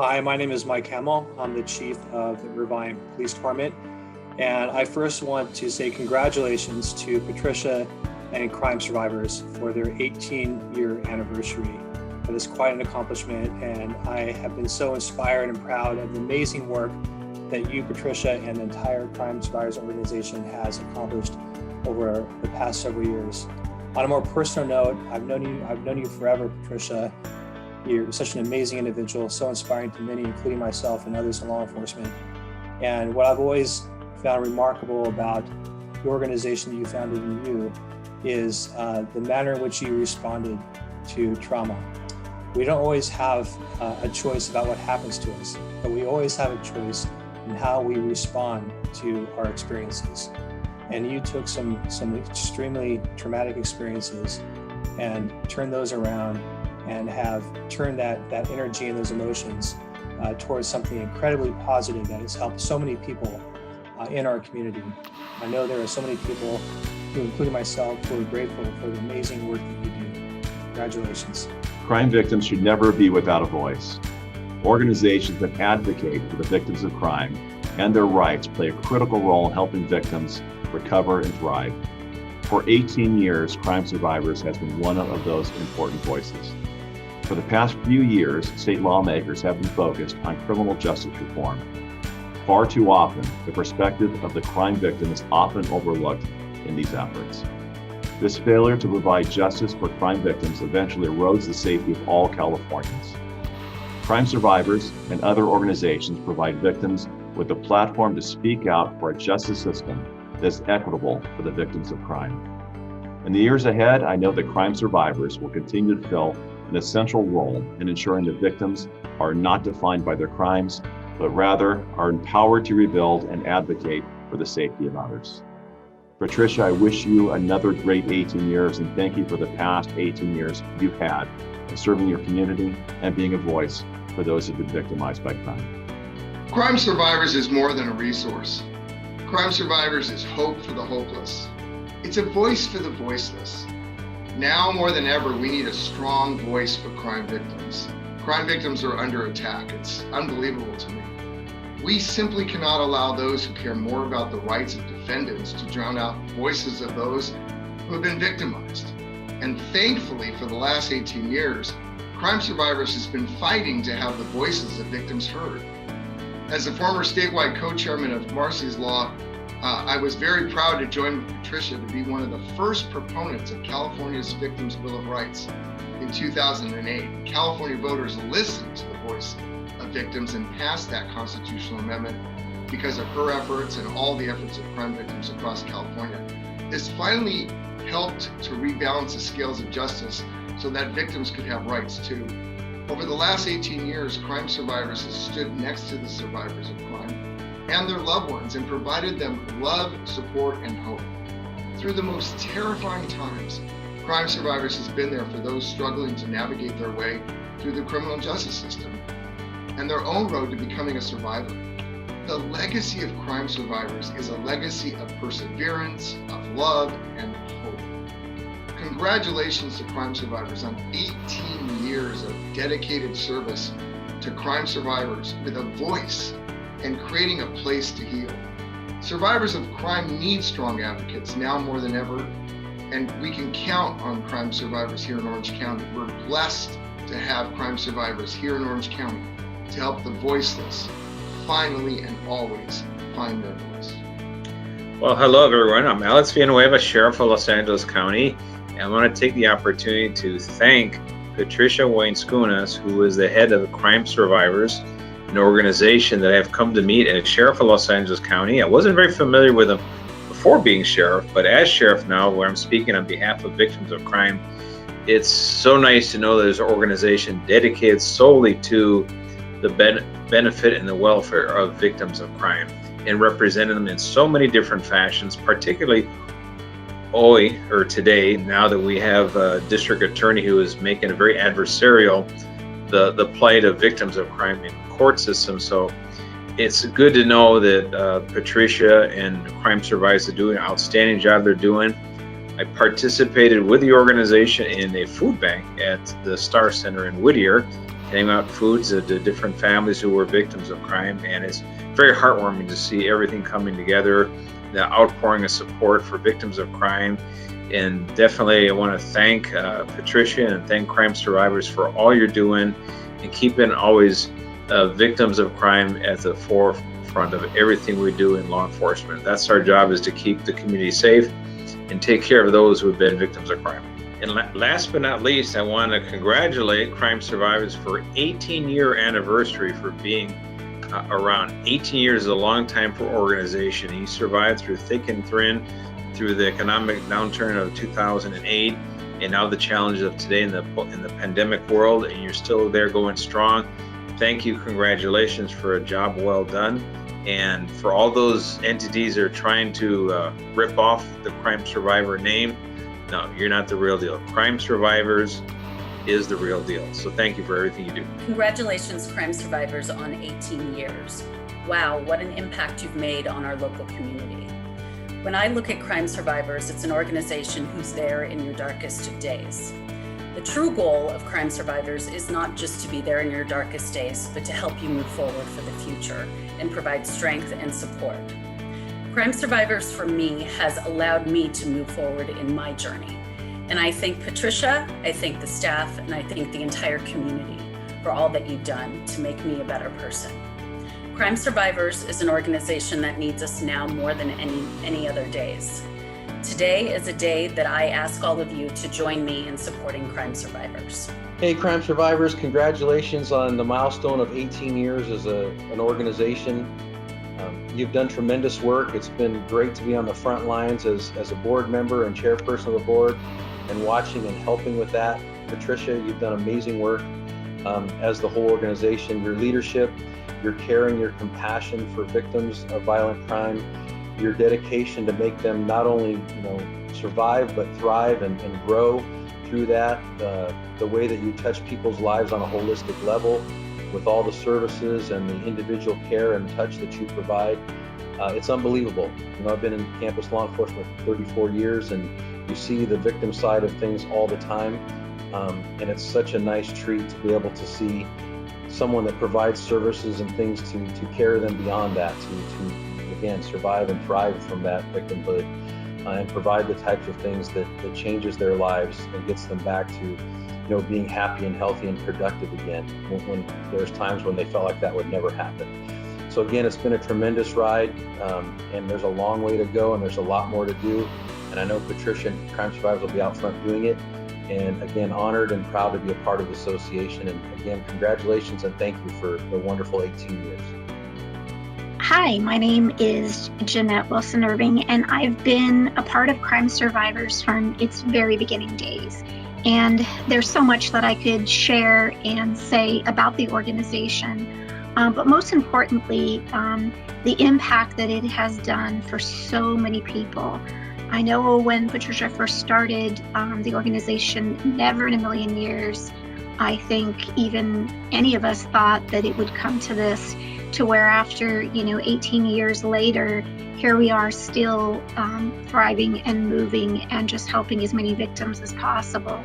Hi, my name is Mike Hamill. I'm the chief of the Irvine Police Department. And I first want to say congratulations to Patricia and crime survivors for their 18-year anniversary. That is quite an accomplishment, and I have been so inspired and proud of the amazing work that you, Patricia, and the entire Crime Survivors organization has accomplished over the past several years. On a more personal note, I've known you forever, Patricia. You're such an amazing individual, so inspiring to many, including myself and others in law enforcement. And what I've always found remarkable about the organization that you founded in you is the manner in which you responded to trauma. We don't always have a choice about what happens to us, but we always have a choice in how we respond to our experiences. And you took some extremely traumatic experiences and turned those around and have turned that energy and those emotions towards something incredibly positive that has helped so many people in our community. I know there are so many people, including myself, who are grateful for the amazing work that you do. Congratulations. Crime victims should never be without a voice. Organizations that advocate for the victims of crime and their rights play a critical role in helping victims recover and thrive. For 18 years, Crime Survivors has been one of those important voices. For the past few years, state lawmakers have been focused on criminal justice reform. Far too often, the perspective of the crime victim is often overlooked in these efforts. This failure to provide justice for crime victims eventually erodes the safety of all Californians. Crime Survivors and other organizations provide victims with a platform to speak out for a justice system that's equitable for the victims of crime. In the years ahead, I know that Crime Survivors will continue to fill an essential role in ensuring that victims are not defined by their crimes, but rather are empowered to rebuild and advocate for the safety of others. Patricia, I wish you another great 18 years and thank you for the past 18 years you've had in serving your community and being a voice for those who've been victimized by crime. Crime Survivors is more than a resource. Crime Survivors is hope for the hopeless. It's a voice for the voiceless. Now more than ever, we need a strong voice for crime victims. Crime victims are under attack. It's unbelievable to me. We simply cannot allow those who care more about the rights of defendants to drown out voices of those who have been victimized. And thankfully, for the last 18 years, Crime Survivors has been fighting to have the voices of victims heard. As the former statewide co-chairman of Marcy's Law, I was very proud to join with Patricia to be one of the first proponents of California's Victims' Bill of Rights in 2008. California voters listened to the voice of victims and passed that constitutional amendment because of her efforts and all the efforts of crime victims across California. This finally helped to rebalance the scales of justice so that victims could have rights too. Over the last 18 years, Crime Survivors has stood next to the survivors of crime and their loved ones and provided them love, support, and hope. Through the most terrifying times, Crime Survivors has been there for those struggling to navigate their way through the criminal justice system and their own road to becoming a survivor. The legacy of Crime Survivors is a legacy of perseverance, of love, and hope. Congratulations to Crime Survivors on 18 years of dedicated service to crime survivors with a voice and creating a place to heal. Survivors of crime need strong advocates now more than ever, and we can count on Crime Survivors here in Orange County. We're blessed to have Crime Survivors here in Orange County to help the voiceless finally and always find their voice. Well, hello everyone. I'm Alex Villanueva, Sheriff of Los Angeles County, and I want to take the opportunity to thank Patricia Wayne-Skunas, who is the head of Crime Survivors, an organization that I've come to meet as Sheriff of Los Angeles County. I wasn't very familiar with them before being Sheriff, but as Sheriff now, where I'm speaking on behalf of victims of crime, it's so nice to know there's an organization dedicated solely to the benefit and the welfare of victims of crime and representing them in so many different fashions, particularly today, now that we have a district attorney who is making a very adversarial the plight of victims of crime in court system. So it's good to know that Patricia and Crime Survivors are doing an outstanding job they're doing. I participated with the organization in a food bank at the Star Center in Whittier, handing out foods to different families who were victims of crime. And it's very heartwarming to see everything coming together, the outpouring of support for victims of crime. And definitely I want to thank Patricia and thank crime survivors for all you're doing and keeping always victims of crime at the forefront of everything we do in law enforcement. That's our job, is to keep the community safe and take care of those who have been victims of crime. And last but not least, I want to congratulate crime survivors for 18-year anniversary for being around. 18 years is a long time for an organization. You survived through thick and thin, through the economic downturn of 2008, and now the challenges of today in the pandemic world, and you're still there going strong. Thank you, congratulations for a job well done. And for all those entities that are trying to rip off the crime survivor name, no, you're not the real deal. Crime Survivors is the real deal. So thank you for everything you do. Congratulations, crime survivors, on 18 years. Wow, what an impact you've made on our local community. When I look at crime survivors, it's an organization who's there in your darkest of days. The true goal of crime survivors is not just to be there in your darkest days, but to help you move forward for the future and provide strength and support. Crime Survivors for me has allowed me to move forward in my journey. And I thank Patricia, I thank the staff, and I thank the entire community for all that you've done to make me a better person. Crime Survivors is an organization that needs us now more than any other days. Today is a day that I ask all of you to join me in supporting crime survivors. Hey, crime survivors, congratulations on the milestone of 18 years as an organization. You've done tremendous work. It's been great to be on the front lines as a board member and chairperson of the board and watching and helping with that. Patricia, you've done amazing work as the whole organization. Your leadership, your caring, your compassion for victims of violent crime, your dedication to make them not only survive but thrive and grow through that, the way that you touch people's lives on a holistic level with all the services and the individual care and touch that you provide. It's unbelievable. I've been in campus law enforcement for 34 years, and you see the victim side of things all the time. And it's such a nice treat to be able to see someone that provides services and things to carry them beyond that, to again, survive and thrive from that victimhood, and provide the types of things that changes their lives and gets them back to being happy and healthy and productive again when there's times when they felt like that would never happen. So again, it's been a tremendous ride, and there's a long way to go, and there's a lot more to do. And I know Patricia and Crime Survivors will be out front doing it. And again, honored and proud to be a part of the association. And again, congratulations and thank you for the wonderful 18 years. Hi, my name is Jeanette Wilson-Irving, and I've been a part of Crime Survivors from its very beginning days. And there's so much that I could share and say about the organization, but most importantly, the impact that it has done for so many people. I know when Patricia first started the organization, never in a million years, I think even any of us thought that it would come to this, to where after 18 years later, here we are still thriving and moving and just helping as many victims as possible.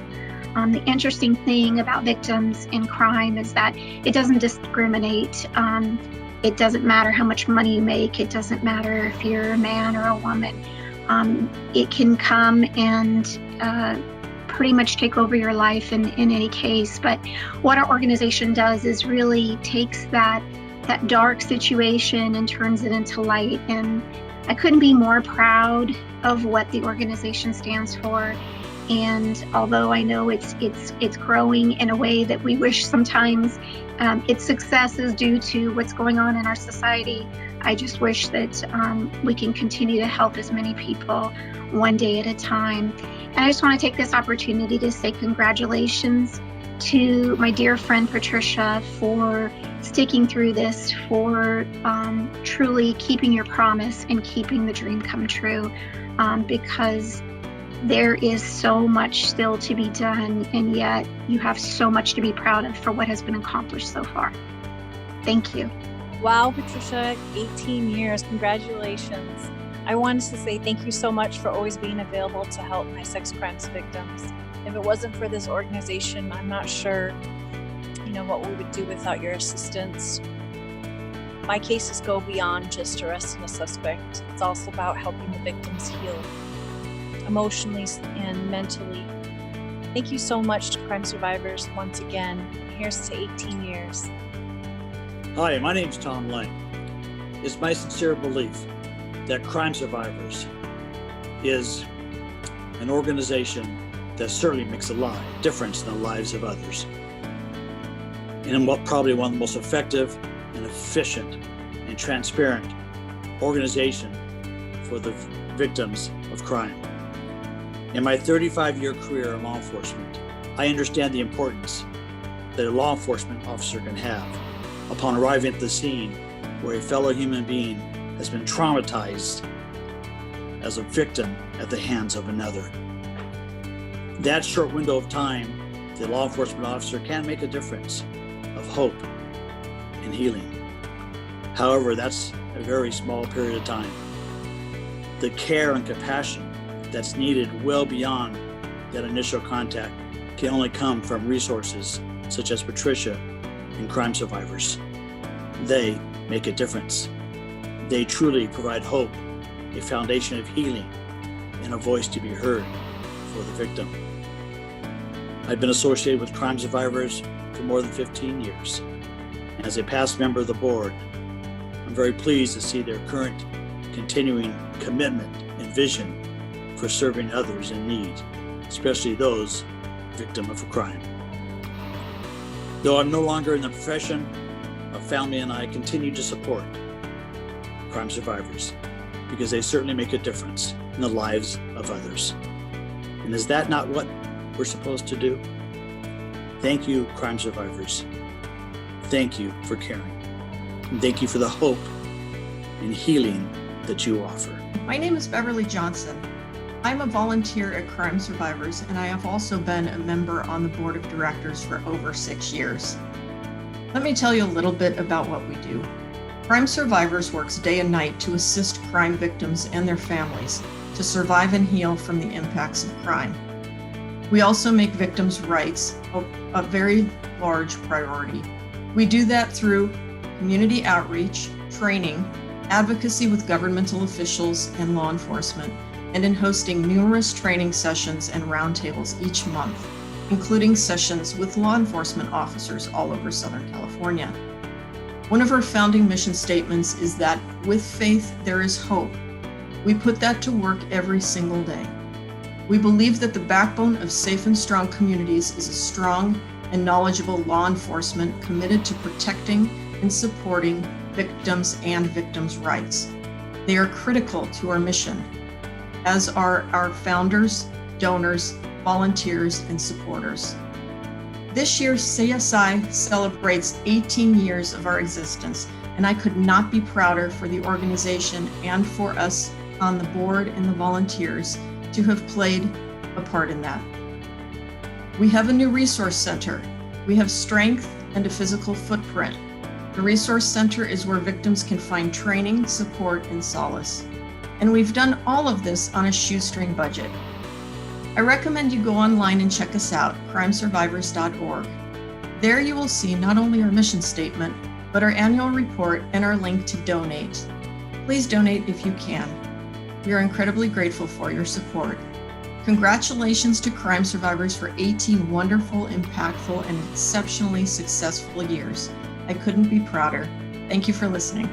The interesting thing about victims in crime is that it doesn't discriminate. It doesn't matter how much money you make. It doesn't matter if you're a man or a woman. It can come and pretty much take over your life in any case. But what our organization does is really takes that dark situation and turns it into light. And I couldn't be more proud of what the organization stands for. And although I know it's growing in a way that we wish sometimes its success is due to what's going on in our society, I just wish that we can continue to help as many people one day at a time. And I just want to take this opportunity to say congratulations to my dear friend Patricia for sticking through this, for truly keeping your promise and keeping the dream come true, because there is so much still to be done, and yet you have so much to be proud of for what has been accomplished so far. Thank you. Wow, Patricia, 18 years. Congratulations. I wanted to say thank you so much for always being available to help my sex crimes victims. If it wasn't for this organization, I'm not sure, what we would do without your assistance. My cases go beyond just arresting a suspect. It's also about helping the victims heal emotionally and mentally. Thank you so much to crime survivors once again. Here's to 18 years. Hi, my name is Tom Lang. It's my sincere belief that Crime Survivors is an organization that certainly makes a difference in the lives of others. And probably one of the most effective and efficient and transparent organization for the victims of crime. In my 35-year career in law enforcement, I understand the importance that a law enforcement officer can have upon arriving at the scene where a fellow human being has been traumatized as a victim at the hands of another. That short window of time, the law enforcement officer can make a difference of hope and healing. However, that's a very small period of time. The care and compassion that's needed well beyond that initial contact can only come from resources such as Patricia and Crime Survivors. They make a difference. They truly provide hope, a foundation of healing, and a voice to be heard for the victim. I've been associated with Crime Survivors for more than 15 years. As a past member of the board, I'm very pleased to see their current continuing commitment and vision for serving others in need, especially those victim of a crime. Though I'm no longer in the profession, my family and I continue to support crime survivors because they certainly make a difference in the lives of others. And is that not what we're supposed to do? Thank you, crime survivors. Thank you for caring. And thank you for the hope and healing that you offer. My name is Beverly Johnson. I'm a volunteer at Crime Survivors, and I have also been a member on the board of directors for over 6 years. Let me tell you a little bit about what we do. Crime Survivors works day and night to assist crime victims and their families to survive and heal from the impacts of crime. We also make victims' rights a very large priority. We do that through community outreach, training, advocacy with governmental officials and law enforcement, and in hosting numerous training sessions and roundtables each month, including sessions with law enforcement officers all over Southern California. One of our founding mission statements is that with faith, there is hope. We put that to work every single day. We believe that the backbone of safe and strong communities is a strong and knowledgeable law enforcement committed to protecting and supporting victims and victims' rights. They are critical to our mission, as are our founders, donors, volunteers, and supporters. This year, CSI celebrates 18 years of our existence, and I could not be prouder for the organization and for us on the board and the volunteers to have played a part in that. We have a new resource center. We have strength and a physical footprint. The Resource Center is where victims can find training, support, and solace. And we've done all of this on a shoestring budget. I recommend you go online and check us out, crimesurvivors.org. There you will see not only our mission statement, but our annual report and our link to donate. Please donate if you can. We are incredibly grateful for your support. Congratulations to Crime Survivors for 18 wonderful, impactful, and exceptionally successful years. I couldn't be prouder. Thank you for listening.